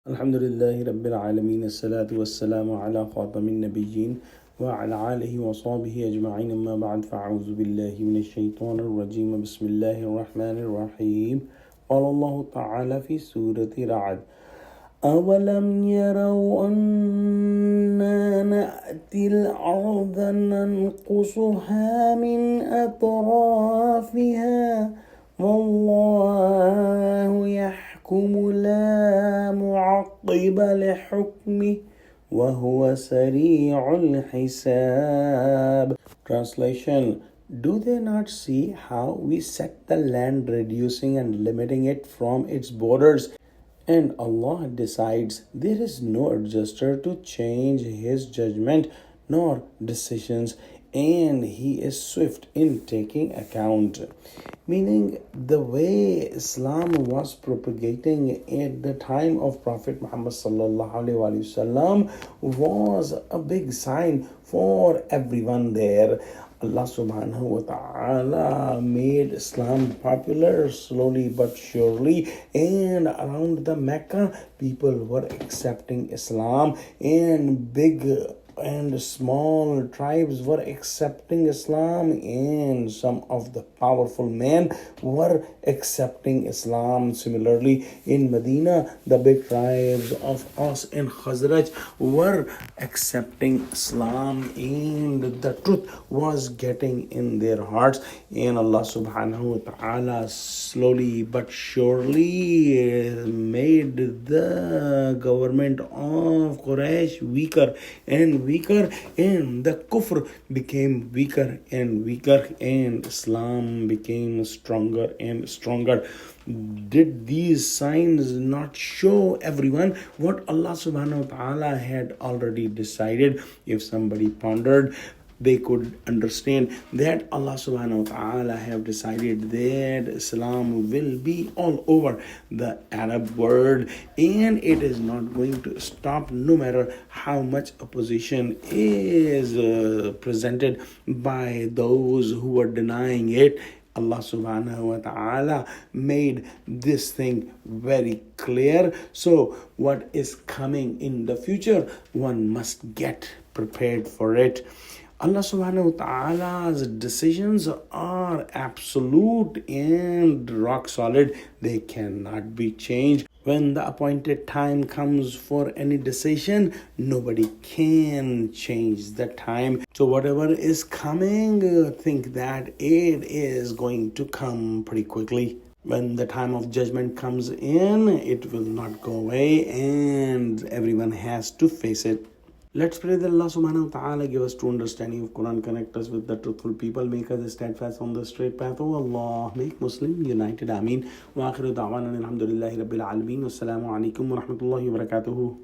Alhamdulillahi Rabbil Alameen, As-salatu was-salamu ala khatamin nabiyyin wa ala alihi wa sahbihi ajma'in, amma ba'd, fa'a'udhu billahi minash shaitanir rajim, bismillahir rahmanir rahim. Qala Allahu ta'ala fi Surah Ra'ad, أَوَلَمْ يَرَوْا أَنَّا نَأْتِي الْأَرْضَ نَنْقُصُهَا مِنْ أَطْرَافِهَا وَاللَّهُ يَحْكُمُ لَا مُعَقِّبَ لِحُكْمِهِ وَهُوَ سَرِيعُ الْحِسَابِ. Translation: Do they not see how we set the land, reducing and limiting it from its borders? And Allah decides. There is no adjuster to change His judgment nor decisions, and He is swift in taking account. Meaning, the way Islam was propagating at the time of Prophet Muhammad ﷺ was a big sign for everyone there. Allah subhanahu wa ta'ala made Islam popular slowly but surely, and around the Mecca people were accepting Islam, and big and small tribes were accepting Islam, and some of the powerful men were accepting Islam. Similarly, in Medina, the big tribes of Aus and Khazraj were accepting Islam, and the truth was getting in their hearts. And Allah subhanahu wa ta'ala slowly but surely made the government of Quraysh weaker and weaker, and the kufr became weaker and weaker, and Islam became stronger and stronger. Did these signs not show everyone what Allah subhanahu wa ta'ala had already decided? If somebody pondered, they could understand that Allah subhanahu wa ta'ala have decided that Islam will be all over the Arab world, and it is not going to stop no matter how much opposition is presented by those who are denying it. Allah subhanahu wa ta'ala made this thing very clear. So what is coming in the future, one must get prepared for it. Allah subhanahu wa ta'ala's decisions are absolute and rock solid. They cannot be changed. When the appointed time comes for any decision, nobody can change the time. So whatever is coming, think that it is going to come pretty quickly. When the time of judgment comes in, it will not go away, and everyone has to face it. Let's pray that Allah subhanahu wa ta'ala give us true understanding of Quran, connect us with the truthful people, make us steadfast on the straight path. Oh Allah, make Muslim united. Ameen. Wa akhiru da'wana alhamdulillahi rabbil alameen. Wassalamu alaikum wa rahmatullahi wa barakatuhu.